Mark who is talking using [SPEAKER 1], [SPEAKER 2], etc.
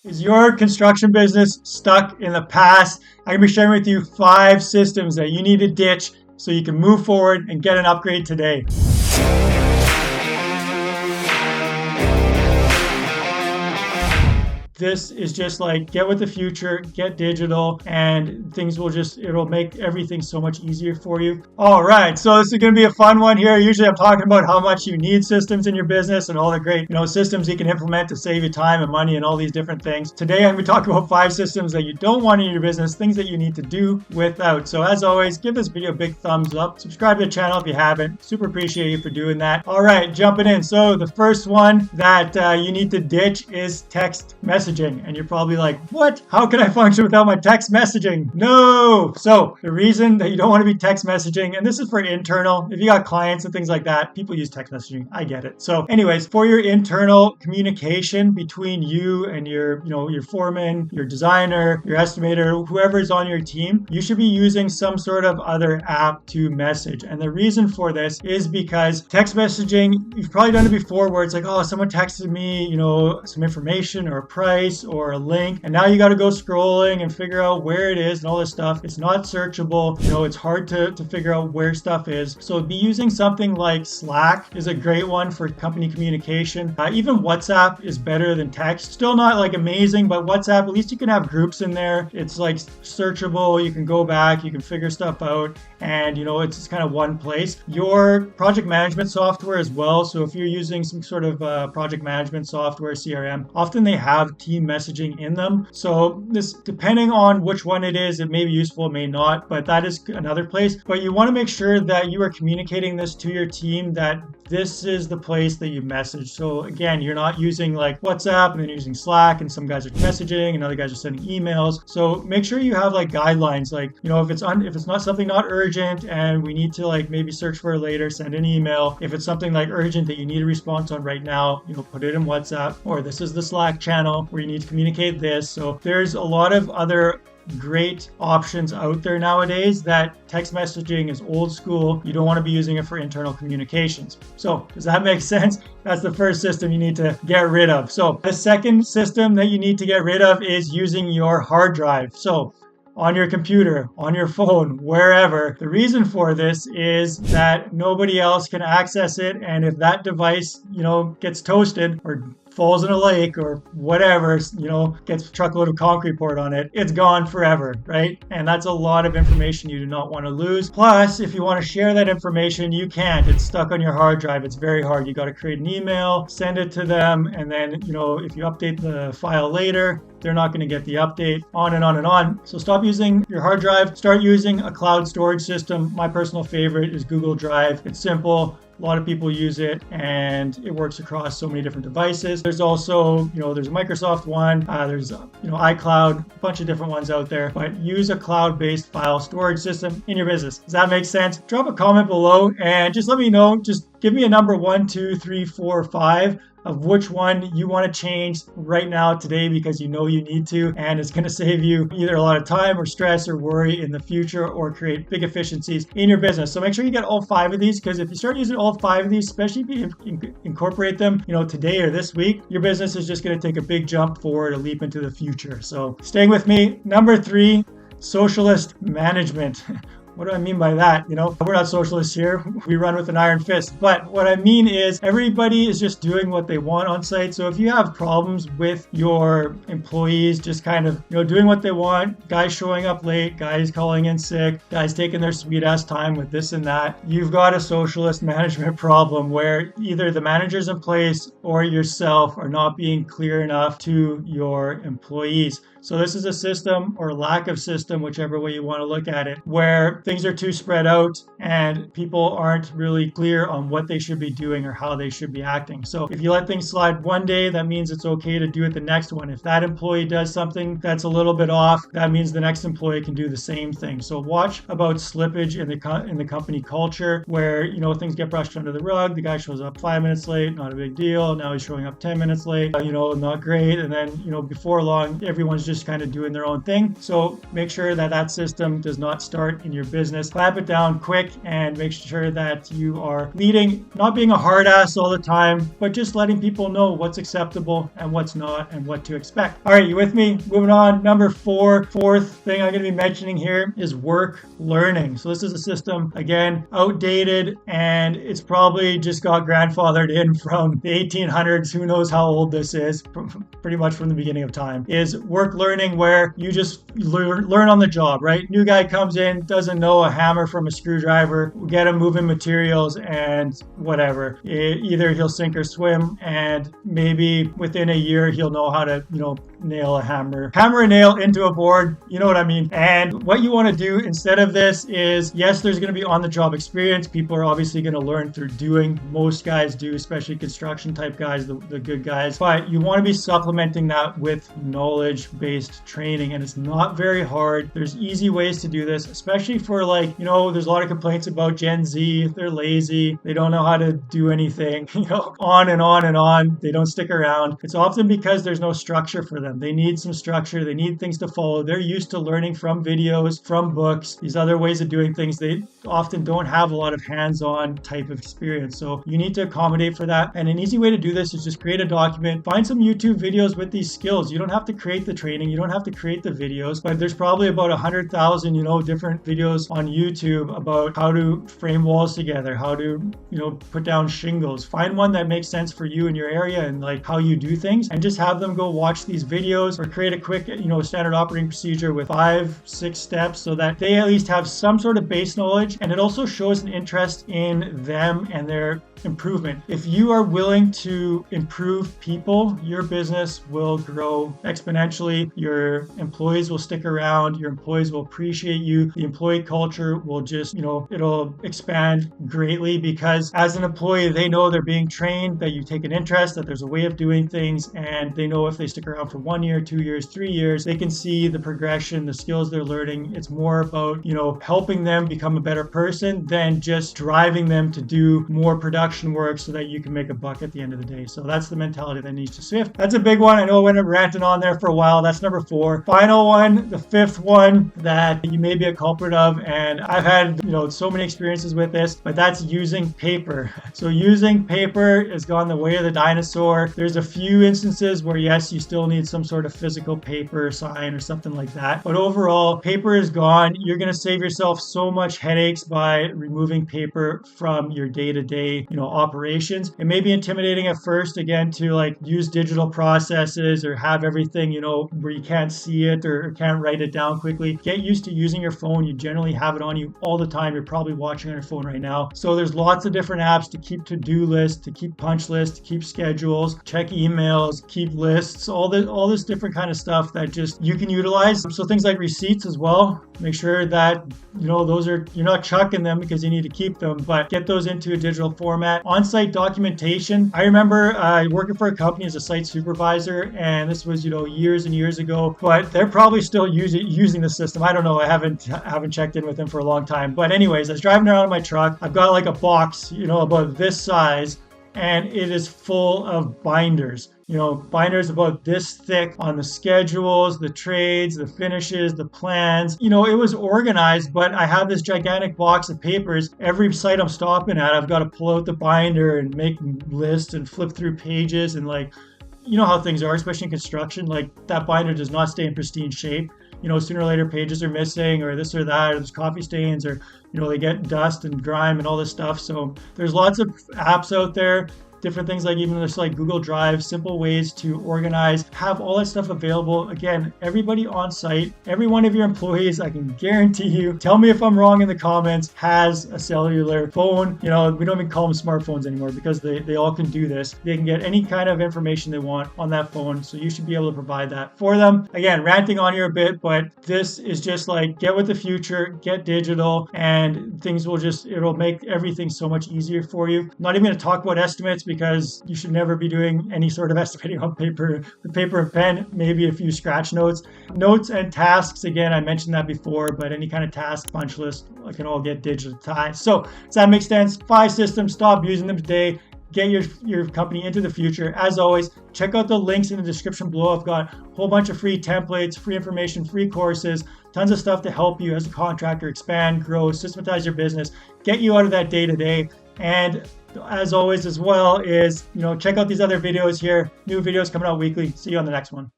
[SPEAKER 1] Is your construction business stuck in the past? I'm going to be sharing with you 5 systems that you need to ditch so you can move forward and get an upgrade today. This is just like get with the future, get digital, and things will it'll make everything so much easier for you. All right, so this is going to be a fun one here. Usually I'm talking about how much you need systems in your business and all the great, systems you can implement to save you time and money and all these different things. Today I'm going to talk about 5 systems that you don't want in your business, things that you need to do without. So as always, give this video a big thumbs up. Subscribe to the channel if you haven't. Super appreciate you for doing that. All right, jumping in. So the first one that you need to ditch is text messaging. And you're probably like, what? How can I function without my text messaging? No. So the reason that you don't want to be text messaging, and this is for internal, if you got clients and things like that, people use text messaging. I get it. So anyways, for your internal communication between you and your foreman, your designer, your estimator, whoever is on your team, you should be using some sort of other app to message. And the reason for this is because text messaging, you've probably done it before where it's like, oh, someone texted me, some information or a price or a link, and now you got to go scrolling and figure out where it is and all this stuff. It's not searchable. It's hard to figure out where stuff is. So be using something like Slack is a great one for company communication. Even WhatsApp is better than text. Still not like amazing, but WhatsApp, at least you can have groups in there. It's like searchable. You can go back, you can figure stuff out, and it's just kind of one place. Your project management software as well. So if you're using some sort of project management software, CRM, often they have team messaging in them. So this, depending on which one it is, it may be useful, it may not, but that is another place. But you want to make sure that you are communicating this to your team, that this is the place that you message. So again, you're not using like WhatsApp and then you're using Slack and some guys are messaging and other guys are sending emails. So make sure you have like guidelines, like, if it's not something not urgent and we need to like maybe search for it later, send an email. If it's something like urgent that you need a response on right now, put it in WhatsApp, or this is the Slack channel where you need to communicate this. So there's a lot of other great options out there nowadays that text messaging is old school. You don't want to be using it for internal communications. So does that make sense? That's the first system you need to get rid of. So the second system that you need to get rid of is using your hard drive. So on your computer, on your phone, wherever. The reason for this is that nobody else can access it. And if that device, gets toasted or falls in a lake or whatever, gets a truckload of concrete poured on it, it's gone forever, right? And that's a lot of information you do not want to lose. Plus, if you want to share that information, you can't. It's stuck on your hard drive. It's very hard. You got to create an email, send it to them, and then, if you update the file later, they're not going to get the update, on and on and on. So stop using your hard drive. Start using a cloud storage system. My personal favorite is Google Drive. It's simple. A lot of people use it and it works across so many different devices. There's also, there's a Microsoft one, there's, iCloud, a bunch of different ones out there, but use a cloud-based file storage system in your business. Does that make sense? Drop a comment below and just let me know. Just give me a number 1, 2, 3, 4, 5 of which one you want to change right now today because you need to, and it's going to save you either a lot of time or stress or worry in the future or create big efficiencies in your business. So make sure you get all 5 of these, because if you start using all 5 of these, especially if you incorporate them, today or this week, your business is just going to take a big jump forward, a leap into the future. So staying with me. Number 3, socialist management. What do I mean by that? We're not socialists here. We run with an iron fist. But what I mean is everybody is just doing what they want on site. So if you have problems with your employees just kind of, doing what they want, guys showing up late, guys calling in sick, guys taking their sweet ass time with this and that, you've got a socialist management problem where either the managers in place or yourself are not being clear enough to your employees. So this is a system or lack of system, whichever way you want to look at it, where things are too spread out and people aren't really clear on what they should be doing or how they should be acting. So if you let things slide one day, that means it's okay to do it the next one. If that employee does something that's a little bit off, that means the next employee can do the same thing. So watch about slippage in the company culture where, things get brushed under the rug. The guy shows up 5 minutes late, not a big deal. Now he's showing up 10 minutes late, not great. And then, before long, everyone's just kind of doing their own thing. So make sure that system does not start in your business. Clamp it down quick and make sure that you are leading, not being a hard ass all the time, but just letting people know what's acceptable and what's not and what to expect. All right, you with me? Moving on. Number four, fourth thing I'm going to be mentioning here is work learning. So this is a system, again, outdated, and it's probably just got grandfathered in from the 1800s. Who knows how old this is? Pretty much from the beginning of time. Is work learning, where you just learn on the job, right? New guy comes in, doesn't know a hammer from a screwdriver, get him moving materials and whatever. Either he'll sink or swim, and maybe within a year he'll know how to, nail a hammer a nail into a board. You know what I mean? And what you want to do instead of this is, yes, there's going to be on-the-job experience. People are obviously going to learn through doing. Most guys do, especially construction type guys, the good guys. But you want to be supplementing that with knowledge-based training, and it's not very hard. There's easy ways to do this, especially for there's a lot of complaints about Gen Z. They're lazy. They don't know how to do anything, on and on and on. They don't stick around. It's often because there's no structure for them. They need some structure. They need things to follow. They're used to learning from videos, from books, these other ways of doing things. They often don't have a lot of hands-on type of experience. So you need to accommodate for that. And an easy way to do this is just create a document, find some YouTube videos with these skills. You don't have to create the training. You don't have to create the videos, but there's probably about 100,000, different videos on YouTube about how to frame walls together, how to, put down shingles. Find one that makes sense for you in your area and how you do things, and just have them go watch these videos, or create a quick, standard operating procedure with 5-6 steps, so that they at least have some sort of base knowledge. And it also shows an interest in them and their improvement. If you are willing to improve people, your business will grow exponentially. Your employees will stick around. Your employees will appreciate you. The employee culture will just, it'll expand greatly, because as an employee, they know they're being trained, that you take an interest, that there's a way of doing things, and they know if they stick around for 1 year, 2 years, 3 years, they can see the progression, the skills they're learning. It's more about, helping them become a better person than just driving them to do more production work so that you can make a buck at the end of the day. So that's the mentality that needs to shift. That's a big one. I know I went up ranting on there for a while. That's number 4. Final one, the 5th one that you may be a culprit of, and I've had, so many experiences with this, but that's using paper. So using paper has gone the way of the dinosaur. There's a few instances where, yes, you still need some sort of physical paper sign or something like that. But overall, paper is gone. You're going to save yourself so much headaches by removing paper from your day-to-day, operations. It may be intimidating at first, again, to use digital processes or have everything, where you can't see it or can't write it down quickly. Get used to using your phone. You generally have it on you all the time. You're probably watching on your phone right now. So there's lots of different apps to keep to-do lists, to keep punch lists, to keep schedules, check emails, keep lists, all this different kind of stuff that just you can utilize. So things like receipts as well. Make sure that, those are, you're not chucking them because you need to keep them, but get those into a digital format. On-site documentation. I remember working for a company as a site supervisor, and this was, years and years ago, but they're probably still using the system. I don't know. I haven't checked in with them for a long time. But anyways, I was driving around in my truck. I've got a box, about this size, and it is full of binders. Binders about this thick on the schedules, the trades, the finishes, the plans. It was organized, but I have this gigantic box of papers. Every site I'm stopping at, I've got to pull out the binder and make lists and flip through pages, and how things are, especially in construction. That binder does not stay in pristine shape. Sooner or later pages are missing, or this or that, or there's coffee stains, or, they get dust and grime and all this stuff. So there's lots of apps out there, different things even just Google Drive, simple ways to organize, have all that stuff available. Again, everybody on site, every one of your employees, I can guarantee you, tell me if I'm wrong in the comments, has a cellular phone. We don't even call them smartphones anymore, because they all can do this. They can get any kind of information they want on that phone. So you should be able to provide that for them. Again, ranting on here a bit, but this is just get with the future, get digital, and things will it'll make everything so much easier for you. I'm not even going to talk about estimates, because you should never be doing any sort of estimating on paper. The paper and pen, maybe a few scratch notes. Notes and tasks, again, I mentioned that before, but any kind of task punch list can all get digitized. So does that make sense? 5 systems, stop using them today. get your company into the future. As always, check out the links in the description below. I've got a whole bunch of free templates, free information, free courses, tons of stuff to help you as a contractor expand, grow, systematize your business, get you out of that day to day. And as always as well is, check out these other videos here, new videos coming out weekly. See you on the next one.